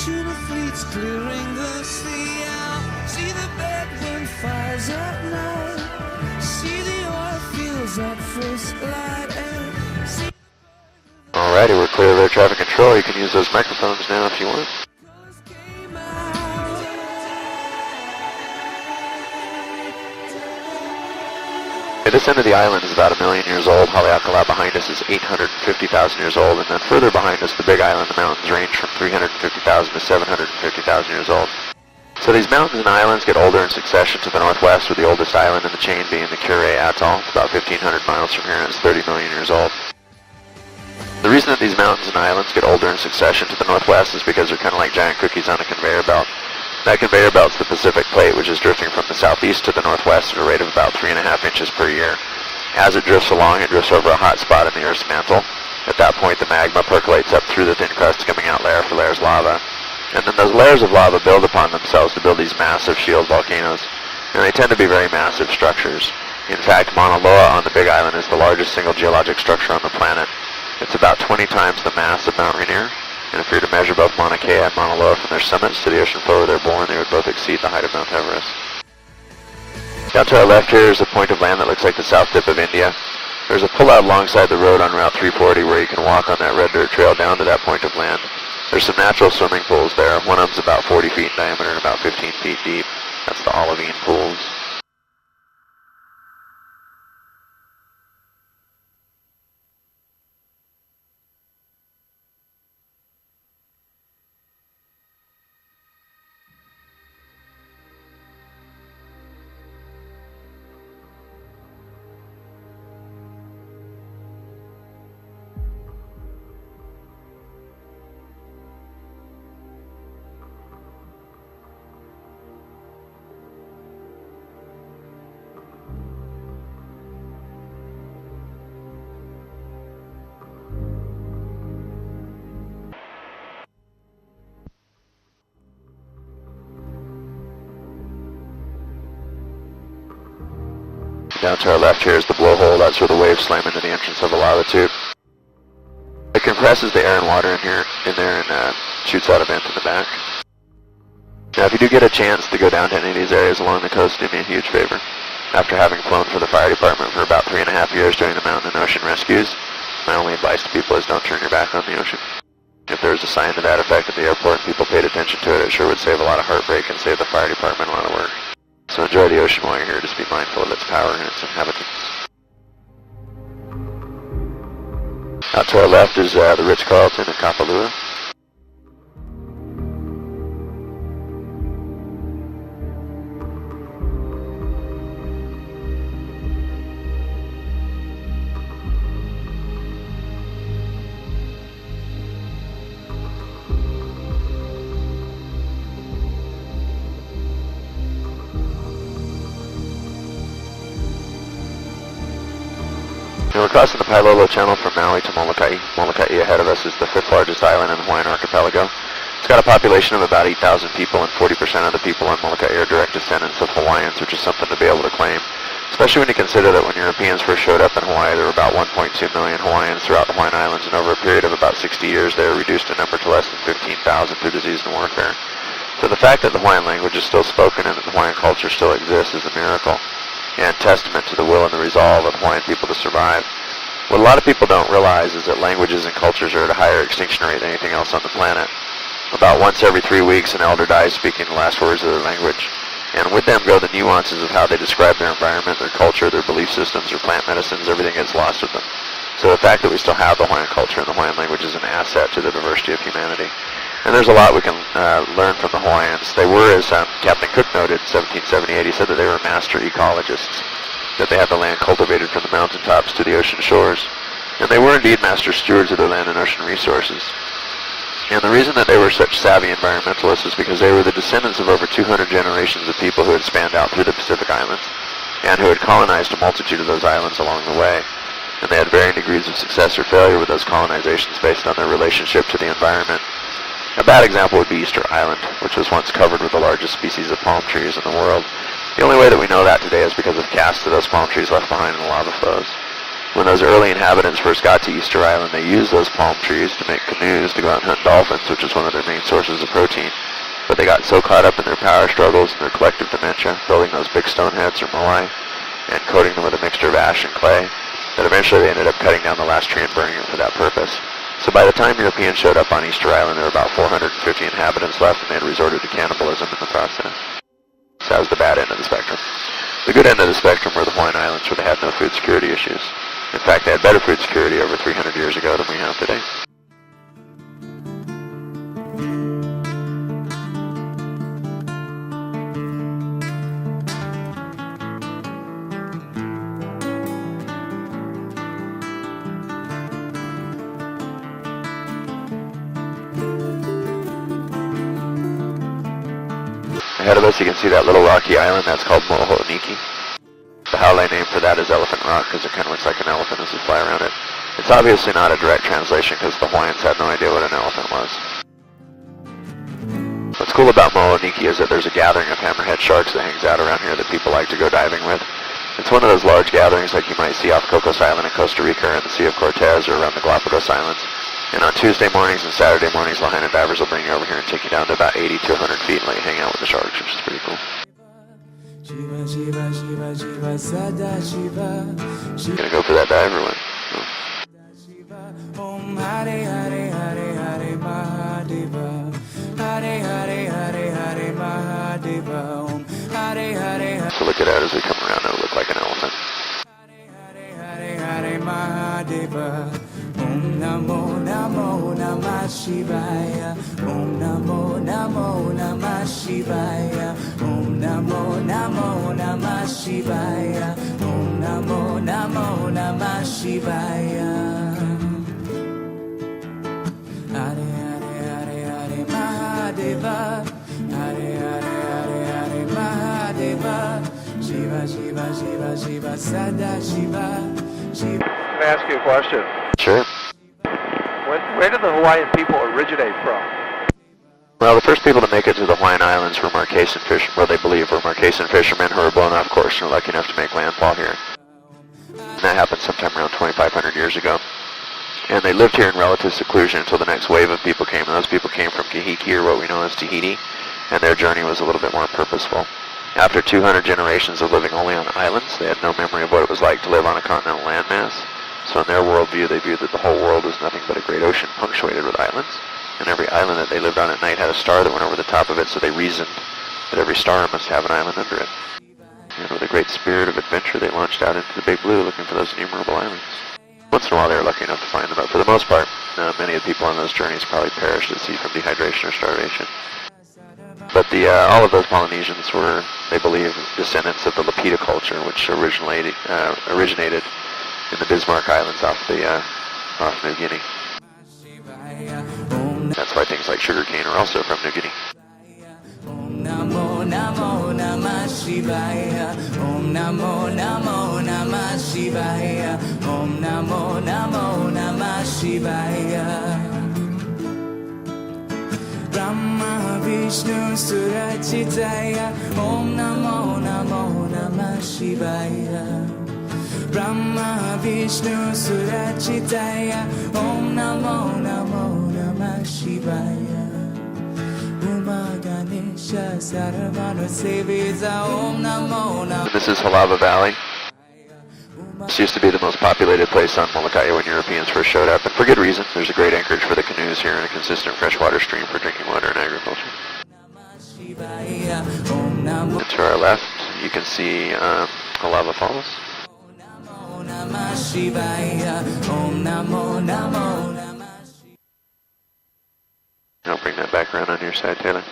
tuna fleets clearing the sea out. See the bedroom fires at night. See the oil fields at first light. And see. Alrighty, we're clear of air traffic control. You can use those microphones now if you want. This end of the island is about 1 million years old. Haleakala behind us is 850,000 years old, and then further behind us, the Big Island, the mountains range from 350,000 to 750,000 years old. So these mountains and islands get older in succession to the northwest, with the oldest island in the chain being the Kure Atoll. It's about 1,500 miles from here, and it's 30 million years old. The reason that these mountains and islands get older in succession to the northwest is because they're kind of like giant cookies on a conveyor belt. That conveyor belt's the Pacific Plate, which is drifting from the southeast to the northwest at a rate of about 3.5 inches per year. As it drifts along, it drifts over a hot spot in the Earth's mantle. At that point, the magma percolates up through the thin crust, coming out layer for layers of lava. And then those layers of lava build upon themselves to build these massive shield volcanoes. And they tend to be very massive structures. In fact, Mauna Loa on the Big Island is the largest single geologic structure on the planet. It's about 20 times the mass of Mount Rainier. And if you were to measure both Mauna Kea and Mauna Loa from their summits to the ocean floor where they're born, they would both exceed the height of Mount Everest. Down to our left here is a point of land that looks like the south tip of India. There's a pullout alongside the road on Route 340 where you can walk on that red dirt trail down to that point of land. There's some natural swimming pools there. One of them's about 40 feet in diameter and about 15 feet deep. That's the olivine pools. Down to our left here is the blowhole. That's where the waves slam into the entrance of the lava tube. It compresses the air and water in there and shoots out a vent in the back. Now if you do get a chance to go down to any of these areas along the coast, do me a huge favor. After having flown for the fire department for about 3.5 years during the mountain and ocean rescues, my only advice to people is don't turn your back on the ocean. If there was a sign to that effect at the airport and people paid attention to it, it sure would save a lot of heartbreak and save the fire department a lot of work. So enjoy the ocean while you're here. Just be mindful of its power and its inhabitants. Out to our left is the Ritz-Carlton in Kapalua. Now we're crossing the Pailolo Channel from Maui to Molokai. Molokai ahead of us is the 5th largest island in the Hawaiian archipelago. It's got a population of about 8,000 people, and 40% of the people on Molokai are direct descendants of Hawaiians, which is something to be able to claim. Especially when you consider that when Europeans first showed up in Hawaii, there were about 1.2 million Hawaiians throughout the Hawaiian Islands, and over a period of about 60 years, they were reduced in number to less than 15,000 through disease and warfare. So the fact that the Hawaiian language is still spoken and that the Hawaiian culture still exists is a miracle, and testament to the will and the resolve of Hawaiian people to survive. What a lot of people don't realize is that languages and cultures are at a higher extinction rate than anything else on the planet. About once every 3 weeks, an elder dies speaking the last words of their language. And with them go the nuances of how they describe their environment, their culture, their belief systems, their plant medicines. Everything gets lost with them. So the fact that we still have the Hawaiian culture and the Hawaiian language is an asset to the diversity of humanity. And there's a lot we can learn from the Hawaiians. They were, as Captain Cook noted in 1778, he said that they were master ecologists, that they had the land cultivated from the mountaintops to the ocean shores. And they were indeed master stewards of their land and ocean resources. And the reason that they were such savvy environmentalists is because they were the descendants of over 200 generations of people who had spanned out through the Pacific Islands and who had colonized a multitude of those islands along the way. And they had varying degrees of success or failure with those colonizations based on their relationship to the environment. A bad example would be Easter Island, which was once covered with the largest species of palm trees in the world. The only way that we know that today is because of casts of those palm trees left behind in the lava flows. When those early inhabitants first got to Easter Island, they used those palm trees to make canoes to go out and hunt dolphins, which was one of their main sources of protein. But they got so caught up in their power struggles and their collective dementia, building those big stone heads or moai, and coating them with a mixture of ash and clay, that eventually they ended up cutting down the last tree and burning it for that purpose. So by the time Europeans showed up on Easter Island, there were about 450 inhabitants left, and they had resorted to cannibalism in the process. So that was the bad end of the spectrum. The good end of the spectrum were the Hawaiian Islands, where they had no food security issues. In fact, they had better food security over 300 years ago than we have today. Ahead of us you can see that little rocky island, that's called Molokai. The Haole name for that is Elephant Rock because it kind of looks like an elephant as we fly around it. It's obviously not a direct translation because the Hawaiians had no idea what an elephant was. What's cool about Molokai is that there's a gathering of hammerhead sharks that hangs out around here that people like to go diving with. It's one of those large gatherings like you might see off Cocos Island in Costa Rica or in the Sea of Cortez or around the Galapagos Islands. And on Tuesday mornings and Saturday mornings, Lahaina divers will bring you over here and take you down to about 80 to 100 feet and let you hang out with the sharks, which is pretty cool. You gonna go for that dive or what? So look at that as we come around, it'll look like an elephant. Om Namo Namo Namah Shivaya. Om Namo Namo Namah Shivaya. Om Namo Namo Namah Shivaya. Om Namo Namo Namah Shivaya. Hare Hare Hare Hare Mahadeva. Hare Hare Hare Hare Mahadeva. Shiva Shiva Shiva Shiva Sada Shiva. Shiva. Let me ask you a question. Sure. Where did the Hawaiian people originate from? Well, the first people to make it to the Hawaiian Islands were Marquesan fishermen, well, they believe were Marquesan fishermen who were blown off course and were lucky enough to make landfall here. And that happened sometime around 2,500 years ago. And they lived here in relative seclusion until the next wave of people came, and those people came from Kahiki, or what we know as Tahiti, and their journey was a little bit more purposeful. After 200 generations of living only on islands, they had no memory of what it was like to live on a continental landmass. So in their worldview, they viewed that the whole world was nothing but a great ocean punctuated with islands. And every island that they lived on at night had a star that went over the top of it, so they reasoned that every star must have an island under it. And with a great spirit of adventure, they launched out into the big blue looking for those innumerable islands. Once in a while, they were lucky enough to find them, but for the most part, many of the people on those journeys probably perished at sea from dehydration or starvation. But all of those Polynesians were, they believe, descendants of the Lapita culture, which originated in the Bismarck Islands off New Guinea. That's why things like sugarcane are also from New Guinea. Om Namo Namo Namah Shivaya. Om Namo Namo Namah Shivaya. Om Namo Namo Namah Shivaya. Brahma Vishnu Surachitaya. Om Namo Namo Namah Shivaya. Brahma Vishnu Surachitaya. Om Namo Namo Namah Shivaya. Uma Ganesha Saravana Seviza. Om Namo Namo. This is Halava Valley. This used to be the most populated place on Molokai when Europeans first showed up, and for good reason. There's a great anchorage for the canoes here and a consistent freshwater stream for drinking water and agriculture. And to our left, you can see Halava Falls. I'll bring that back around on your side, Taylor.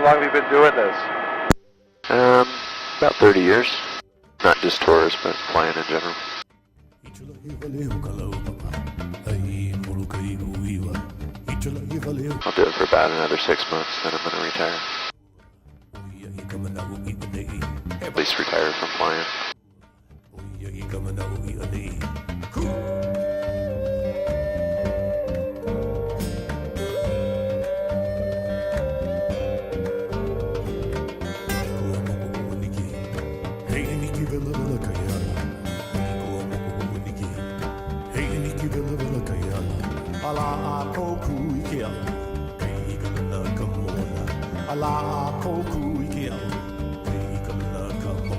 long have you been doing this? About 30 years. Not just tours, but flying in general. I'll do it for about another 6 months, then I'm going to retire. At least retire from flying. Ala a koku